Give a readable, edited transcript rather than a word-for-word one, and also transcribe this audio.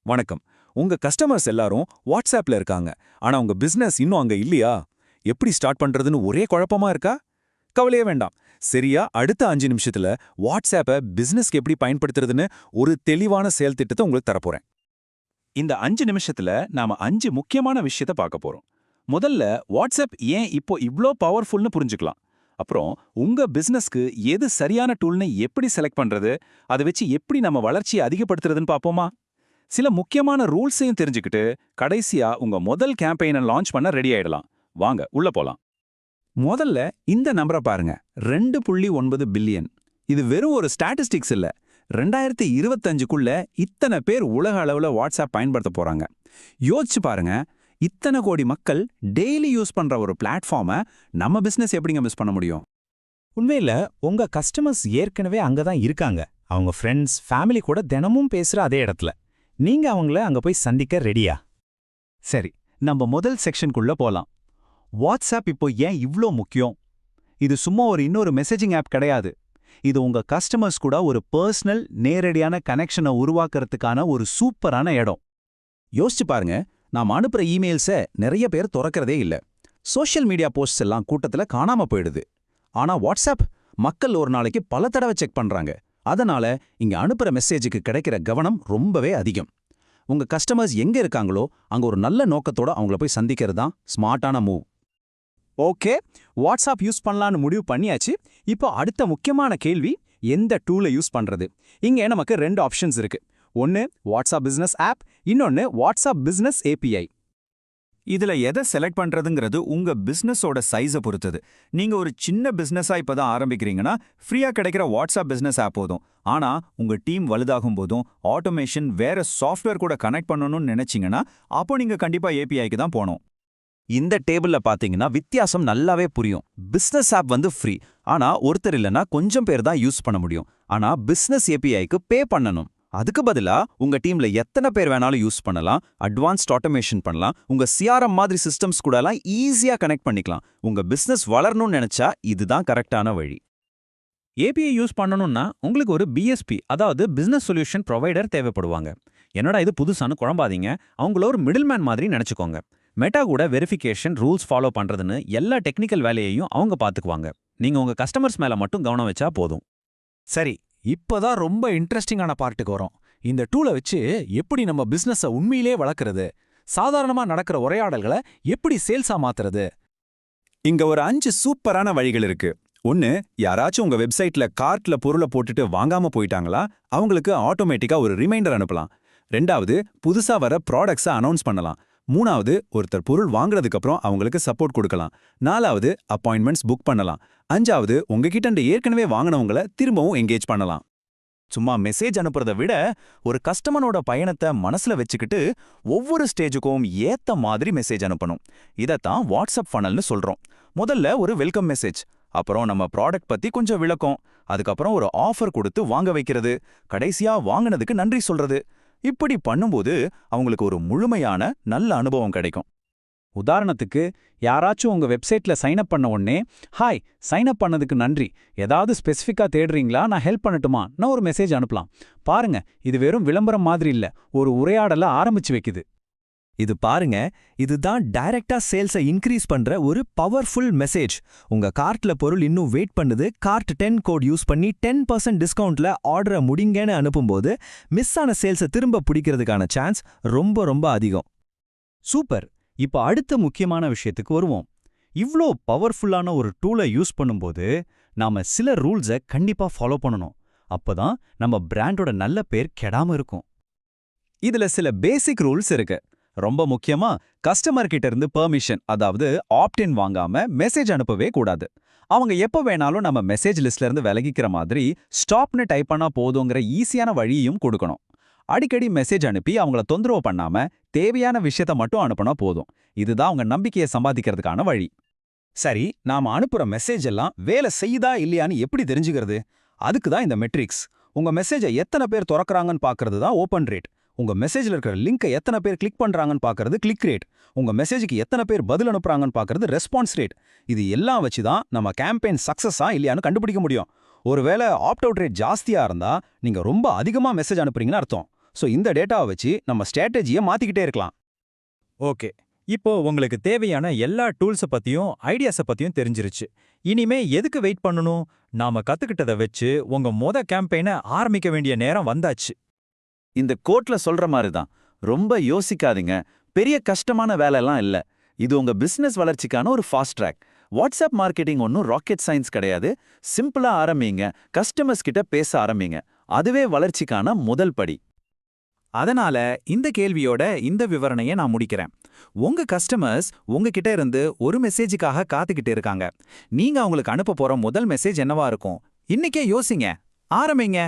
வணக்கம். உங்க கஸ்டமர்ஸ் எல்லாரும் வாட்ஸ்அப்ல இருக்காங்க. ஆனா உங்க பிசினஸ் இன்னும் அங்க இல்லையா? எப்படி ஸ்டார்ட் பண்றதுன்னு ஒரே குழப்பமா இருக்கா? கவலையே வேண்டாம். சரியா அடுத்த 5 நிமிஷத்துல வாட்ஸ்அப்ப பிசினஸ்க்கு எப்படி பயன்படுத்துறதுன்னு ஒரு தெளிவான செயல் திட்டத்தை உங்களுக்கு தரப்போறேன். இந்த 5 நிமிஷத்துல நாம 5 முக்கியமான விஷயத்தை பார்க்க போறோம். முதல்ல வாட்ஸ்அப் ஏன் இப்போ இவ்ளோ பவர்ஃபுல்னு புரிஞ்சுக்கலாம். அப்புறம் உங்க பிசினஸ்க்கு எது சரியான டூல்னு எப்படி செலக்ட் பண்றது, அதை வச்சு எப்படி நம்ம வளர்ச்சியை அதிகப்படுத்துறதுன்னு பார்ப்போமா? சில முக்கியமான ரூல்ஸையும் தெரிஞ்சுக்கிட்டு கடைசியா உங்க முதல் கேம்பெயினை லான்ச் பண்ண ரெடி ஆயிடலாம். வாங்க உள்ள போலாம். முதல்ல இந்த நம்பரை பாருங்க, 2.9 பில்லியன். இது வெறும் ஒரு ஸ்டாட்டிஸ்டிக்ஸ் இல்ல. 2025க்குள்ள இத்தனை பேர் உலக அளவுல வாட்ஸ்அப் பயன்படுத்த போறாங்க. யோசிச்சு பாருங்க, இத்தனை கோடி மக்கள் டெய்லி யூஸ் பண்ற ஒரு பிளாட்ஃபார்மை நம்ம பிசினஸ் எப்படிங்க மிஸ் பண்ண முடியும்? உண்மையில உங்க கஸ்டமர்ஸ் ஏற்கனவே அங்கதான் இருக்காங்க. அவங்க ஃப்ரெண்ட்ஸ், ஃபேமிலி கூட தினமும் பேசுற அதே இடத்துல. நீங்க அவங்கள அங்க போய் சந்திக்க ரெடியா? சரி, நம்ம முதல் செக்ஷனுக்குள்ள போலாம். வாட்ஸ்அப் இப்போ ஏன் இவ்ளோ முக்கியம்? இது சும்மா இன்னொரு மெசேஜிங் ஆப் கிடையாது. இது உங்க கஸ்டமர்ஸ் கூட ஒரு பர்சனல், நேரடியான கனெக்ஷனை உருவாக்குறதுக்கான ஒரு சூப்பரான இடம். யோசிச்சு பாருங்க, நாம் அனுப்புற இமெயில்ஸை நிறைய பேர் திறக்கிறதே இல்ல. சோஷியல் மீடியா போஸ்ட்ஸ் எல்லாம் கூட்டத்துல காணாம போயிடுது. ஆனா வாட்ஸ்அப் மக்கள் ஒரு நாளைக்கு பல தடவை செக் பண்றாங்க. அதனால இங்க அனுப்புற மெசேஜுக்கு கிடைக்கிற கவனம் ரொம்பவே அதிகம். உங்க கஸ்டமர்ஸ் எங்க இருக்காங்களோ அங்க ஒரு நல்ல நோக்கத்தோட அவங்கள போய் சந்திக்கிறது தான் ஸ்மார்ட்டான மூவ். ஓகே, வாட்ஸ்அப் யூஸ் பண்ணலான்னு முடிவு பண்ணியாச்சு. இப்போ அடுத்த முக்கியமான கேள்வி, எந்த டூலை யூஸ் பண்றது? இங்க நமக்கு 2 ஆப்ஷன்ஸ் இருக்கு. ஒன்னு வாட்ஸ்அப் பிசினஸ் ஆப், இன்னொன்னு வாட்ஸ்அப் பிசினஸ் ஏபிஐ. இதுல எதை செலக்ட் பண்றதுங்கிறது உங்க பிசினஸோட சைஸை பொறுத்தது. நீங்க ஒரு சின்ன பிசினஸா இப்பதான் ஆரம்பிக்கிறீங்கன்னா ஃப்ரீயா கிடைக்கிற வாட்ஸ்அப் பிசினஸ் ஆப் போதும். ஆனா உங்க டீம் வலுதாகும் போதும் ஆட்டோமேஷன் வேற சாஃப்ட்வேர் கூட கனெக்ட் பண்ணணும்னு நினைச்சீங்கன்னா அப்போ நீங்க கண்டிப்பா ஏபிஐக்கு தான் போகணும். இந்த டேபிள்ல பாத்தீங்கன்னா வித்தியாசம் நல்லாவே புரியும். பிசினஸ் ஆப் ஃப்ரீ, ஆனா ஒருத்தர் இல்லனா கொஞ்சம் பேர் தான் யூஸ் பண்ண முடியும். ஆனா பிசினஸ் ஏபிஐக்கு பே பண்ணணும். அதுக்கு பதிலா உங்க டீம்ல எத்தனை பேர் வேணாலும் யூஸ் பண்ணலாம், அட்வான்ஸ்ட் ஆட்டோமேஷன் பண்ணலாம், உங்க சிஆர்எம் மாதிரி சிஸ்டம்ஸ் கூடலாம் ஈஸியா கனெக்ட் பண்ணிக்கலாம். உங்க பிசினஸ் வளரணும்னு நினைச்சா இதுதான் கரெக்டான வழி. ஏபிஐ யூஸ் பண்ணணும்னா உங்களுக்கு ஒரு பிஎஸ்பி, அதாவது பிசினஸ் சொல்யூஷன் ப்ரொவைடர் தேவைப்படுவாங்க. என்னடா இது புதுசானு குழம்பாதீங்க, அவங்கள ஒரு மிடில்மேன் மாதிரி நினைச்சுக்கோங்க. மெட்டா கூட வெரிஃபிகேஷன், ரூல்ஸ் ஃபாலோ பண்றதுன்னு எல்லா டெக்னிக்கல் வேலையையும் அவங்க பாத்துக்குவாங்க. நீங்க உங்க கஸ்டமர்ஸ் மேல மட்டும் கவனம் வச்சா போதும். சரி, இப்பதான் ரொம்ப இன்ட்ரெஸ்டிங்கான பார்ட்டுக்கு வரும். இந்த டூலை வச்சு எப்படி நம்ம பிசினஸை உண்மையிலே வளர்க்கறது, சாதாரணமா நடக்கிற உரையாடல்களை எப்படி சேல்ஸா மாத்துறது? இங்க ஒரு 5 சூப்பரான வழிகள் இருக்கு. ஒன்னு, யாராச்சும் உங்க வெப்சைட்ல கார்ட்ல பொருளை போட்டுட்டு வாங்காம போயிட்டாங்களா, அவங்களுக்கு ஆட்டோமேட்டிக்கா ஒரு ரிமைண்டர் அனுப்பலாம். 2வது, புதுசா வர ப்ராடக்ட்ஸை அனௌன்ஸ் பண்ணலாம். 3வது, ஒருத்தர் பொருள் வாங்குறதுக்கு அப்புறம் அவங்களுக்கு சப்போர்ட் கொடுக்கலாம். 4வது, அப்பாயின்மெண்ட்ஸ் புக் பண்ணலாம். 5வது, உங்ககிட்ட ஏற்கனவே வாங்கினவங்களை திரும்பவும் என்கேஜ் பண்ணலாம். சும்மா மெசேஜ் அனுப்புறதை விட ஒரு கஸ்டமரோட பயணத்தை மனசுல வச்சுக்கிட்டு ஒவ்வொரு ஸ்டேஜுக்கும் ஏத்த மாதிரி மெசேஜ் அனுப்பணும். இதைத்தான் வாட்ஸ்அப் ஃபனல்னு சொல்றோம். முதல்ல ஒரு வெல்கம் மெசேஜ், அப்புறம் நம்ம ப்ராடக்ட் பத்தி கொஞ்சம் விளக்கம், அதுக்கப்புறம் ஒரு ஆஃபர் கொடுத்து வாங்க வைக்கிறது, கடைசியா வாங்கினதுக்கு நன்றி சொல்றது. இப்படி பண்ணும்போது அவங்களுக்கு ஒரு முழுமையான நல்ல அனுபவம் கிடைக்கும். உதாரணத்துக்கு, யாராச்சும் உங்க வெப்சைட்ல சைன் அப் பண்ண உடனே, ஹாய், சைன் அப் பண்ணதுக்கு நன்றி, ஏதாவது ஸ்பெசிஃபிக்கா தேடுறீங்களா, நான் ஹெல்ப் பண்ணட்டுமா, நான் ஒரு மெசேஜ் அனுப்பலாம். பாருங்க, இது வெறும் விளம்பரம் மாதிரி இல்ல, ஒரு உரையாடல ஆரம்பிச்சு வைக்குது. இது பாருங்க, இதுதான் டைரக்டா சேல்ஸை இன்க்ரீஸ் பண்ற ஒரு பவர்ஃபுல் மெசேஜ். உங்க கார்ட்ல பொருள் இன்னும் வெயிட் பண்ணுது, கார்ட் 10 கோட் யூஸ் பண்ணி 10% டிஸ்கவுண்ட்ல ஆர்டரை முடிங்கன்னு அனுப்பும்போது மிஸ் ஆன சேல்ஸை திரும்ப பிடிக்கிறதுக்கான சான்ஸ் ரொம்ப ரொம்ப அதிகம். சூப்பர். இப்போ அடுத்த முக்கியமான விஷயத்துக்கு வருவோம். இவ்ளோ பவர்ஃபுல்லான ஒரு டூலை யூஸ் பண்ணும்போது நாம சில ரூல்ஸை கண்டிப்பா ஃபாலோ பண்ணணும். அப்பதான் நம்ம பிராண்டோட நல்ல பேர் கெடாம இருக்கும். இதுல சில பேசிக் ரூல்ஸ் இருக்கு. ரொம்ப முக்கியமா, கஸ்டமர் கிட்ட இருந்து பெர்மிஷன், அதாவது ஆப்டின் வாங்காம மெசேஜ் அனுப்பவே கூடாது. அவங்க எப்ப வேணாலும் நம்ம மெசேஜ் லிஸ்ட்ல இருந்து விலகிக்கிற மாதிரி ஸ்டாப்னு டைப் பண்ணா போதுங்கிற ஈஸியான வழியையும் கொடுக்கணும். அடிக்கடி மெசேஜ் அனுப்பி அவங்கள தொந்தரவு பண்ணாம தேவையான விஷயத்த மட்டும் அனுப்பினா போதும். இதுதான் அவங்க நம்பிக்கையை சம்பாதிக்கிறதுக்கான வழி. சரி, நாம அனுப்புற மெசேஜ் எல்லாம் வேலை செய்யுதா இல்லையான்னு எப்படி தெரிஞ்சுக்கிறது? அதுக்கு தான் இந்த மெட்ரிக்ஸ். உங்க மெசேஜை எத்தனை பேர் திறக்கறாங்கன்னு பார்க்கறது தான் ஓபன் ரேட். உங்க மெசேஜ்ல இருக்கிற லிங்கை எத்தனை பேர் கிளிக் பண்றாங்கன்னு பார்க்கறது கிளிக் ரேட். உங்க மெசேஜுக்கு எத்தனை பேர் பதில் அனுப்புறாங்கன்னு பார்க்கறது ரெஸ்பான்ஸ் ரேட். இது எல்லாம் வச்சு தான் நம்ம கேம்பெயின் சக்சஸா இல்லையான்னு கண்டுபிடிக்க முடியும். ஒருவேளை ஆப்ட் அவுட் ரேட் ஜாஸ்தியா இருந்தா நீங்க ரொம்ப அதிகமா மெசேஜ் அனுப்புறீங்கன்னு அர்த்தம். ஸோ இந்த டேட்டாவை வச்சு நம்ம ஸ்ட்ராட்டஜியை மாத்திக்கிட்டே இருக்கலாம். ஓகே, இப்போ உங்களுக்கு தேவையான எல்லா டூல்ஸ பத்தியும் ஐடியாஸ பத்தியும் தெரிஞ்சிருச்சு. இனிமே எதுக்கு வெயிட் பண்ணணும்? நாம கத்துக்கிட்டத வச்சு உங்க கேம்பெயினை ஆரம்பிக்க வேண்டிய நேரம் வந்தாச்சு. இந்த கோட்ல சொல்ற மாதிரி தான், ரொம்ப யோசிக்காதீங்க, பெரிய கஷ்டமான வேலையெல்லாம் இல்ல. இது உங்க பிசினஸ் வளர்ச்சிக்கான ஒரு ஃபாஸ்ட் ட்ராக். வாட்ஸ்அப் மார்க்கெட்டிங் ஒன்றும் ராக்கெட் சயின்ஸ் கிடையாது. சிம்பிளா ஆரம்பிங்க, கஸ்டமர்ஸ் கிட்ட பேச ஆரம்பிங்க. அதுவே வளர்ச்சிக்கான முதல் படி. அதனால இந்த கேள்வியோட இந்த விவரணையை நான் முடிக்கிறேன். உங்க கஸ்டமர்ஸ் உங்ககிட்ட இருந்து ஒரு மெசேஜுக்காக காத்துக்கிட்டு இருக்காங்க. நீங்க அவங்களுக்கு அனுப்ப போற முதல் மெசேஜ் என்னவா இருக்கும்? இன்னைக்கே யோசிங்க, ஆரம்பிங்க.